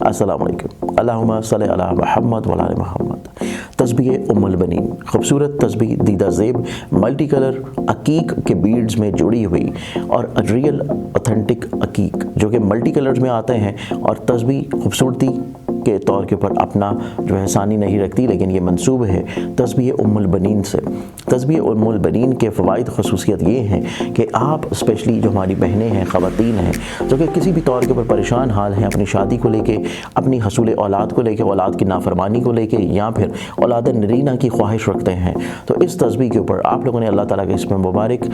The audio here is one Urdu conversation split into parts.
السلام علیکم۔ اللہم صلی علی محمد وعلی آل محمد۔ تسبیح ام البنین، خوبصورت تسبیح دیدہ زیب ملٹی کلر عقیق کے بیڈز میں جڑی ہوئی اور ریئل اوتھینٹک عقیق جو کہ ملٹی کلرز میں آتے ہیں، اور تسبیح خوبصورتی کے طور کے اوپر اپنا جو ہے ثانی نہیں رکھتی، لیکن یہ منسوب ہے تسبیح ام البنین سے۔ تسبیح ام البنین کے فوائد خصوصیت یہ ہیں کہ آپ اسپیشلی جو ہماری بہنیں ہیں، خواتین ہیں، جو کہ کسی بھی طور کے اوپر پریشان حال ہیں اپنی شادی کو لے کے، اپنی حصول اولاد کو لے کے، اولاد کی نافرمانی کو لے کے، یا پھر اولاد نرینہ کی خواہش رکھتے ہیں، تو اس تسبیح کے اوپر آپ لوگوں نے اللہ تعالیٰ کے اسم مبارک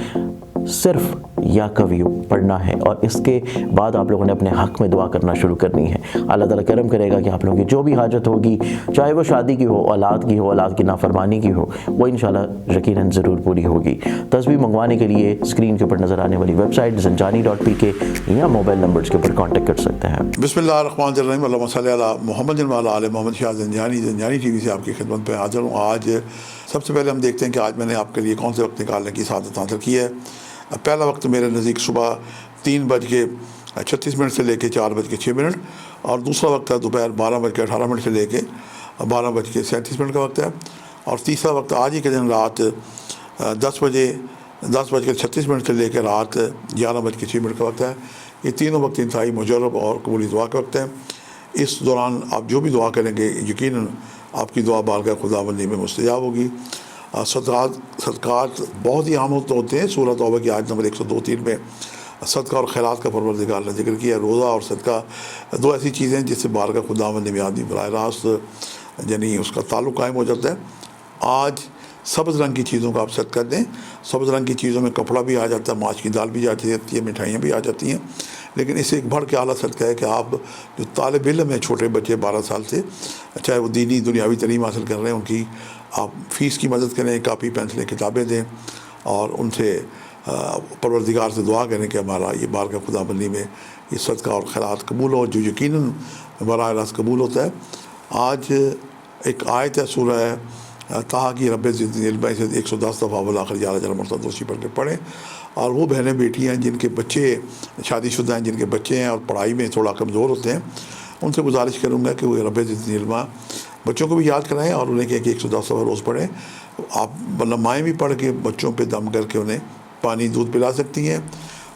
صرف یا کویو پڑھنا ہے، اور اس کے بعد آپ لوگوں نے اپنے حق میں دعا کرنا شروع کرنی ہے۔ اللہ تعالیٰ کرم کرے گا کہ آپ لوگوں کی جو بھی حاجت ہوگی، چاہے وہ شادی کی ہو، اولاد کی ہو، اولاد کی نافرمانی کی ہو، وہ انشاءاللہ یقیناً ضرور پوری ہوگی۔ تسبیح منگوانے کے لیے اسکرین کے اوپر نظر آنے والی ویب سائٹ زنجانی.pk یا موبائل نمبرز کے اوپر کانٹیکٹ کر سکتے ہیں۔ بسم اللہ الرحمن الرحیم، اللہم صلی علی محمد وعلی آل محمد۔ شاہ زنجانی ٹی وی سے آپ کی خدمت پہ حاضر ہوں۔ آج سب سے پہلے ہم دیکھتے ہیں کہ آج میں نے آپ کے لیے کون سے وقت نکالنے کی سعادت حاصل کی ہے۔ پہلا وقت میرے نزدیک صبح 3:36 سے لے کے 4:06، اور دوسرا وقت ہے دوپہر 12:18 سے لے کے 12:37 کا وقت ہے، اور تیسرا وقت آج ہی کے دن رات 10:36 سے لے کے رات 11:06 کا وقت ہے۔ یہ تینوں وقت انتہائی مجرب اور قبولی دعا کا وقت ہے۔ اس دوران آپ جو بھی دعا کریں گے یقیناً آپ کی دعا بارگاہ خداوندی میں مستجاب ہوگی۔ صدقات بہت ہی عام ہوتے ہیں۔ سورہ توبہ کی آیت نمبر 102-3 میں صدقہ اور خیرات کا پروردگار نے ذکر کیا ہے۔ روزہ اور صدقہ دو ایسی چیزیں ہیں جس سے بارگاہ خداوندی میں آدمی براہ راست یعنی اس کا تعلق قائم ہو جاتا ہے۔ آج سبز رنگ کی چیزوں کا آپ صدقہ دیں۔ سبز رنگ کی چیزوں میں کپڑا بھی آ جاتا ہے، ماچ کی دال بھی آتی ہے، مٹھائیاں بھی آ جاتی ہیں، لیکن اس سے ایک بڑھ کے اعلیٰ صدقہ ہے کہ آپ جو طالب علم ہیں، چھوٹے بچے 12 سال سے، چاہے وہ دینی دنیاوی تعلیم حاصل کر رہے ہیں، ان کی آپ فیس کی مدد کریں، کاپی پینسلیں کتابیں دیں، اور ان سے پروردگار سے دعا کریں کہ ہمارا یہ بارگاہ خداوندی میں یہ صدقہ اور خیرات قبول ہو، جو یقیناً براہ راست قبول ہوتا ہے۔ آج ایک آیت ہے سورہ طٰہٰ کی، رب زدنی علما، سے 110 دفعہ والآخر یا رجل مرتد دوسری پڑھ کے پڑھیں۔ اور وہ بہنیں بیٹیاں جن کے بچے شادی شدہ ہیں، جن کے بچے ہیں اور پڑھائی میں تھوڑا کمزور ہوتے ہیں، ان سے گزارش کروں گا کہ وہ رب زدنی علما بچوں کو بھی یاد کرائیں، اور انہیں کہیں کہ 110 دفعہ روز پڑھیں۔ آپ مائیں بھی پڑھ کے بچوں پہ دم کر کے انہیں پانی دودھ پلا سکتی ہیں،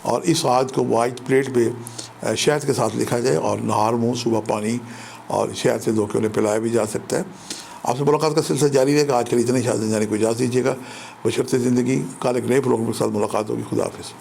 اور اس آیت کو وائٹ پلیٹ پہ شہد کے ساتھ لکھا جائے، اور نہار منہ صبح پانی اور شہد سے دھو کے انہیں پلایا بھی جا سکتا ہے۔ آپ سے ملاقات کا سلسلہ جاری رہے گا۔ آج کے لیے اتنے، شاہ زنجانی کو اجازت دیجیے گا۔ بشرطِ زندگی کال ایک نئے پروگرام کے ساتھ ملاقات ہوگی۔ خدا حافظ۔